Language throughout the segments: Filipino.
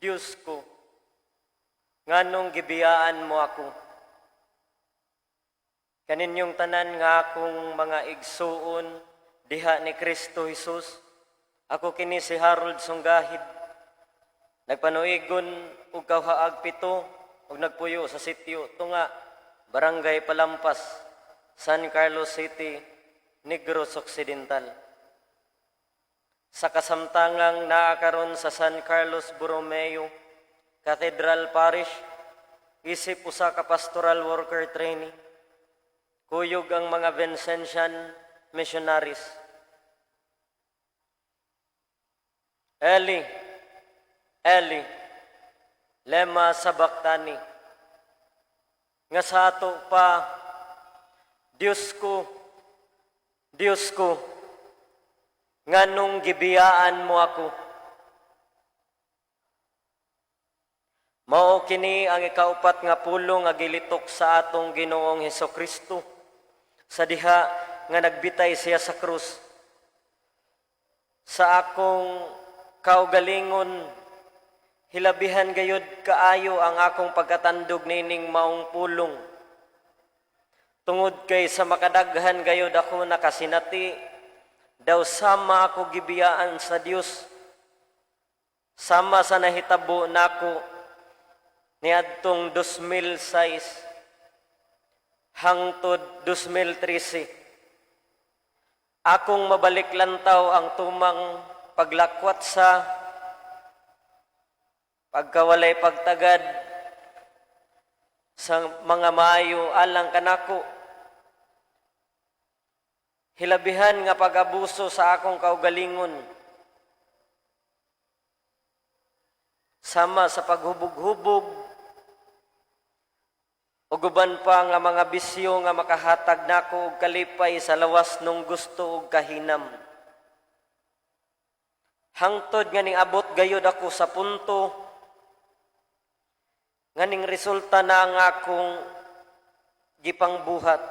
Diyos ko, nganong gibiyaan mo ako. Kaninyong tanan nga akong mga igsuon diha ni Kristo Jesus. Ako kini si Harold Sunggahid. Nagpanuigon og kahaag 7 ug nagpuyo sa sitio Tunga, Barangay Palampas, San Carlos City, Negros Occidental. Sa kasamtangang naa karon sa San Carlos Borromeo Cathedral Parish, isip usa ka pastoral worker trainee. Kuyog ang mga Vincentian missionaries. Eli, Eli, lema sabachthani. Nga sa ato pa, Diyos ko, nganong gibiyaan mo ako. Mao kini ang ikaupat nga pulong nga gilitok sa atong Ginoong Hesukristo sa diha nga nagbitay siya sa krus. Sa akong kaugalingon, hilabihan gayud kaayo ang akong pagkatandog nining maong pulong. Tungod kay sa makadaghan gayud ako nakasinati, daw sama ako gibiyaan sa Dios. Sama sa nahitabo nako niadtong 2006 hangtod 2013. Akong mabalik lantaw ang tumang paglakwat sa pagkawalay pagtagad sa mga maayo alang kanako. Hilabihan nga pag-abuso sa akong kaugalingon. Sama sa paghubog-hubog o guban pa nga mga bisyo nga makahatag nako og kalipay sa lawas nung gusto og kahinam. Hangtod nga ning abot gayud ako sa punto nga ning resulta na ang akong gipangbuhat.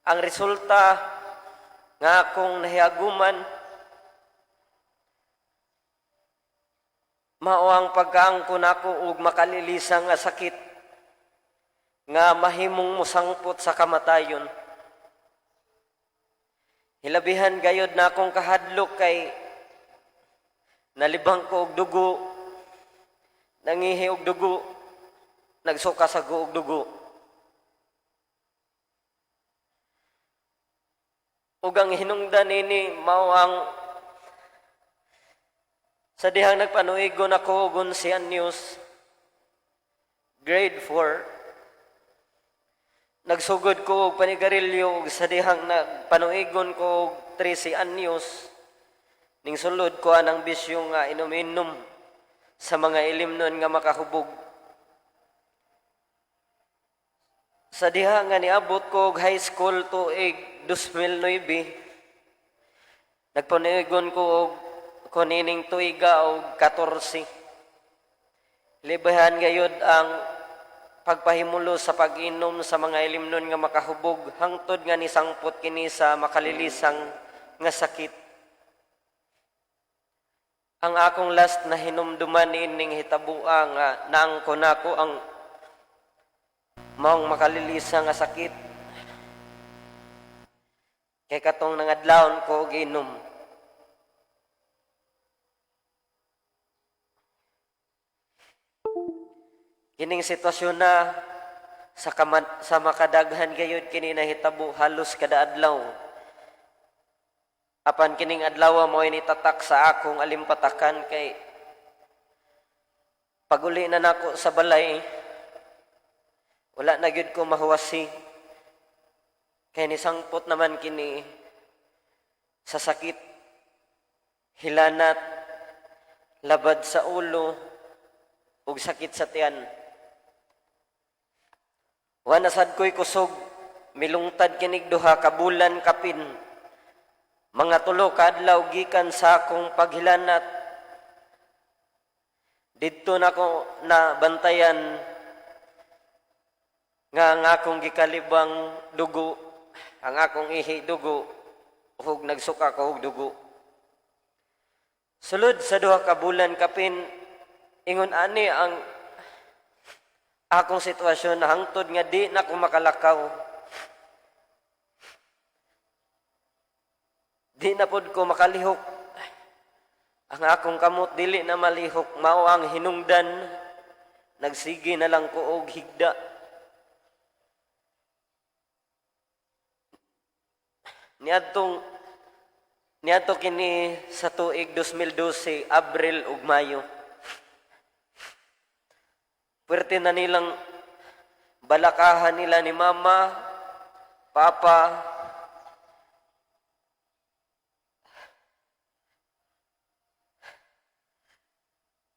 Ang resulta nga akong nahiaguman mao ang pagkaangkon nako og makalilisang nga sakit nga mahimong musangpot sa kamatayon. Hilabihan gayod na akong kahadlok kay nalibang ko og dugo, nangihi og dugo, nagsuka sa og dugo. Ug ang hinungdan ini mao ang sa dihang nagpanuigon ako og 11 anyos, grade 4, nagsugod ko og panigarilyo ug sa dihang nagpanuigon ko og 13 anyos, ning sulod ko anang bisyo nga inom-inom sa mga ilimnon nga makahubog. Sa diha nga niabot ko og high school tuig 2009, nagpanuigon ko og kunining tuiga o 14. Libahan gayud ang pagpahimulo sa pag-inom sa mga ilimnon nga makahubog hangtod nga nisangpot kini sa makalilisang nga sakit. Ang akong last na hinumduman ining hitabua nga naangkon nako ang maong makalilisang nga sakit. Kay katong nangadlawon ko og inom. Kining sitwasyon na sa makadaghan gayud kini nahitabo halos kada adlaw. Apan kining adlaw mo initatak sa akong alimpatakan kay paguli na nako sa balay, wala na gyud ko mahuwasi. Kay nisangpot naman kini sa sakit, hilanat, labad sa ulo, ug sakit sa tiyan. Wana sad ko'y kusog, milungtad kinig duha ka bulan kapin. Mga 3 ka adlaw gikan sa akong paghilanat. Didto nako na bantayan nga ang akong gikalibang dugo, ang akong ihi dugo, ug nagsuka ko og dugo. Sulod sa duha ka bulan kapin ingon ani ang akong sitwasyon hangtod nga di na ko makalakaw. Di na pod ko makalihok. Ang akong kamot dili na malihok, mao ang hinungdan. Nagsigi na lang ko og higda. Niadto kini sa tuig 2012, Abril ug Mayo. Puwerte na nilang balakahan nila ni Mama, Papa,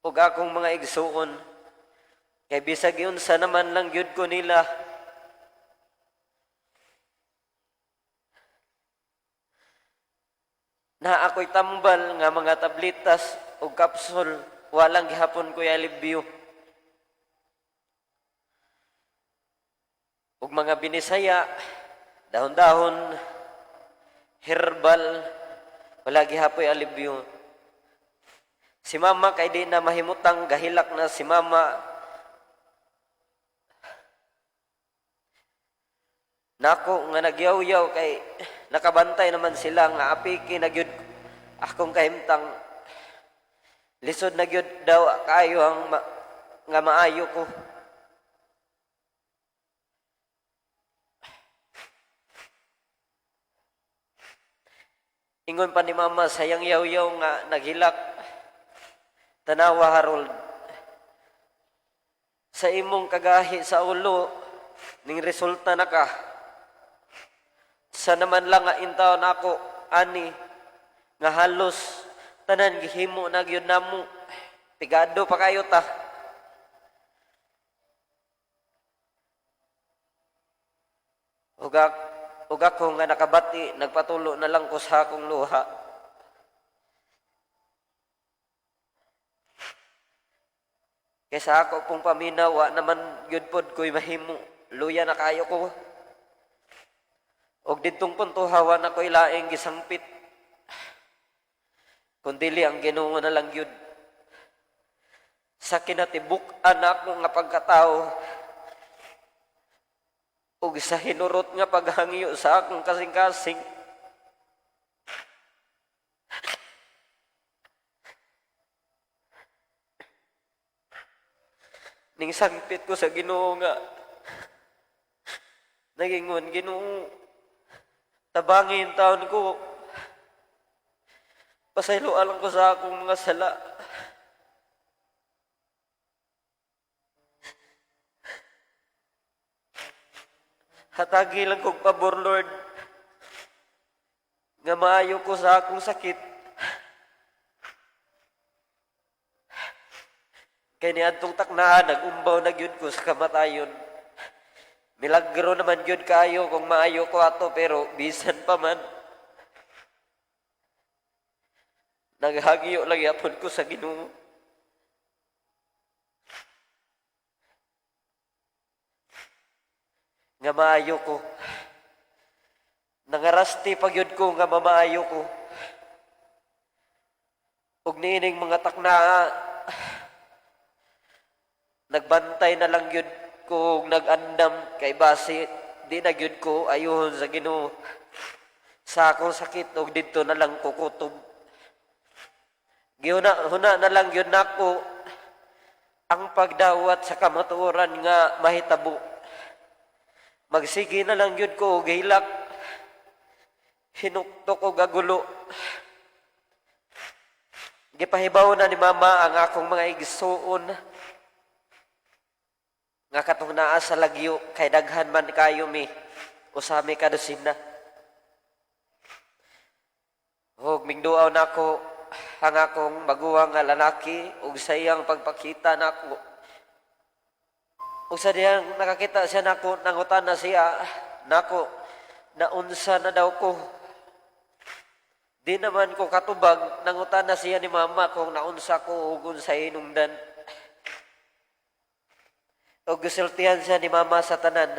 ug akong mga igsuon. Kay bisag yun sa naman lang yun ko nila. Na ako'y tambal nga mga tablitas o kapsul, walang gihapon ko alibyo. Ug mga binisaya, dahon-dahon, herbal, wala gihapoy alibyo. Si Mama kay di na mahimutang gahilak na si Mama. Nako nga nagyaw-yaw kay nakabantay naman sila nga apiki nagyud akong kahimtang lisod nagyud daw kayo ang nga maayo ko. Ingon pa ni Mama sayang yaw-yaw nga naghilak. Tanawa Harold, sa imong kagahi sa ulo, ning resulta na ka. Sa naman lang nga intaw na ako, ani, nga halos, tanan gihimo na gyud namo. Pigado pa kayo ta. Ug ako nga nakabati, nagpatulo na lang ko sa akong luha. Kaysa ako pong paminawa naman yun pod ko'y mahimo. Luya na kayo ko. Og dintong puntuhawa na ko'y laing gisangpit. Kundili ang Ginoo na lang yun. Sa kinatibuk-an ako nga pagkatao. Og sa hinurot nga paghangyo sa akong kasing-kasing. Ning sangpit ko sa Ginoo nga nagingon, Ginoo, tabangin taon ko, pasayloan lang ko sa akong mga sala. Hatagi lang kong pabor, Lord, nga maayo ko sa akong sakit. Kaya niadtong taknaan, nag-umbaw na gyud ko sa kamatayon. Milagro naman gyud kayo kung maayo ko ato, pero bisan pa man. Naghagyo lang yapon ko sa Ginoo. Nga maayo ko. Nangarasti pa gyud ko nga mamaayo ko. Ug niining mga taknaa, nagbantay na lang yun ko nag-andam kay base di na yun ko ayuhon sa Ginoo sa akong sakit og dito na lang ko kutob. Huna na lang yun nako ang pagdawat sa kamatuoran nga mahitabo. Magsige na lang yun ko og hilak. Hinuktok og gagulo. Gipahibaw na ni Mama ang akong mga igsuon nga katong naa sa lagyo kay daghan man kayo mi usami kadusina. Hog mingduaw nako ang akong baguhang nga lalaki ug sa iyang pagpakita nako. Ug sa diyang nakakita siya nako nangutan na siya nako naunsa na daw ko. Di naman ko katubag nangutan na siya ni Mama kung naunsa ko ug unsa hinungdan. O gusultihan siya ni Mama sa tanan.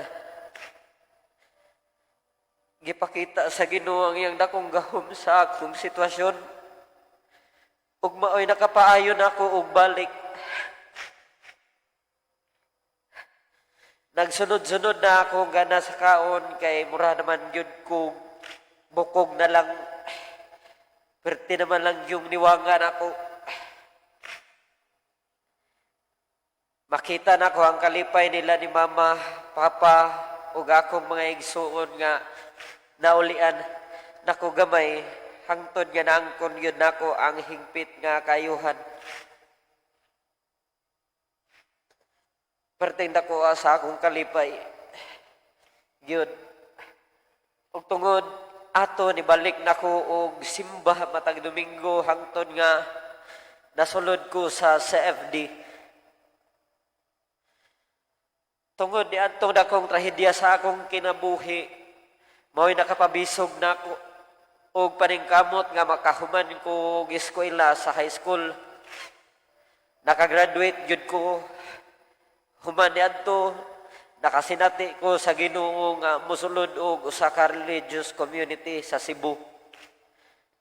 Gipakita sa Ginoo ang iyang dakong gahom sa akong sitwasyon. ug maoy nakapaayon ako og balik. Nagsunod-sunod na ako gana sa kaon kay mura naman yun ko bukog na lang. Perti naman lang yung niwangan ako. Makita na ko ang kalipay nila ni mama, papa, ug akong mga igsuon nga naulian nako gamay hangtod nga naangkon yun nako ang hingpit nga kayuhan. Perting dako sa akong kalipay. Yun. Ug tungod ato nibalik nako og simba matag Domingo hangtod nga nasulod ko sa CFD. Tungod di antong dakong trahedya sa akong kinabuhi, mao'y nakapabisog na ako og paningkamot nga makahuman ko og eskwela sa high school. Nakagraduate jud ko. Human niadto nakasinati ko sa Ginoo nga mosulod og usa ka religious community sa Cebu.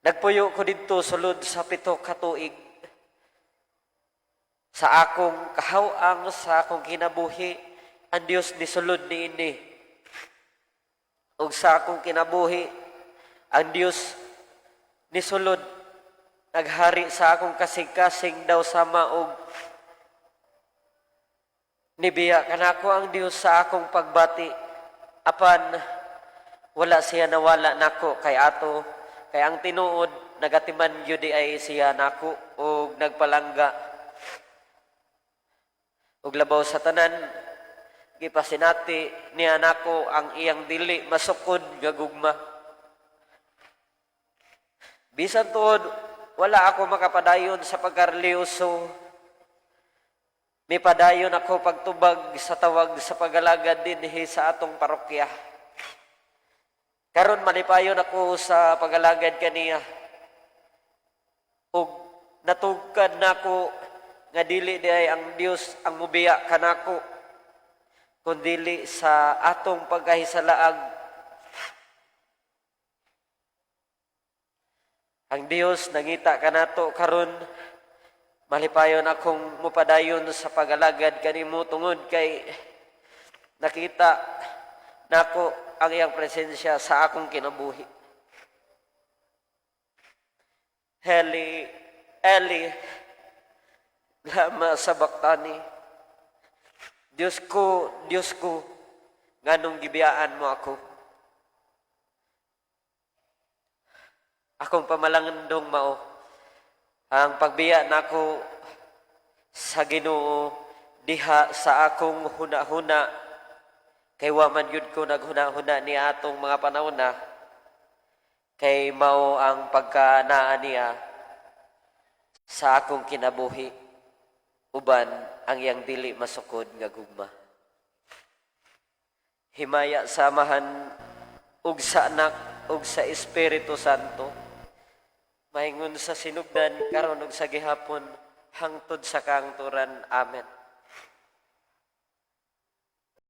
Nagpuyo ko didto sulod sa 7 ka tuig. Sa akong kahaw-ang sa akong kinabuhi, ang Dios nisulod niini. Ug sa akong kinabuhi, ang Dios nisulod naghari sa akong kasing-kasing daw sama og nibiya kanako ang Dios sa akong pagbati. Apan wala siya nawala nako kay ato, kay ang tinuod nagatiman gyud ay siya nako og nagpalangga. Ug labaw sa tanan gipasinati niya nako ang iyang dili masukod nga gugma. Bisan tuod wala ako makapadayon sa pagkareliyoso. May padayon ako pagtubag sa tawag sa pagalagad dinhi sa atong parokya. Karon malipayon ako sa pagalagad kaniya. Ug natugkad nako nga dili diay ang Dios ang mubiya kanako, kundili sa atong pagkahisalaag. Ang Dios nangita kanato karon malipayon akong mupadayon sa pagalagad kanimo tungod kay nakita nako ang iyang presensya sa akong kinabuhi. Eli, Eli, lama sabaktani. Diyos ko, nganong gibiyaan mo ako? Akong pamalangandong mao, ang pagbiya nako sa Ginoo diha sa akong huna-huna, kay waman yun ko naghuna-huna ni atong mga panahon na, kay mao ang pagkanaan niya sa akong kinabuhi, uban ang iyang dili masukod nga gugma. Himaya samahan ug sa anak ug sa Espiritu Santo, maingon sa sinugdan karon ug sa gihapon hangtod sa kangturan. Amen.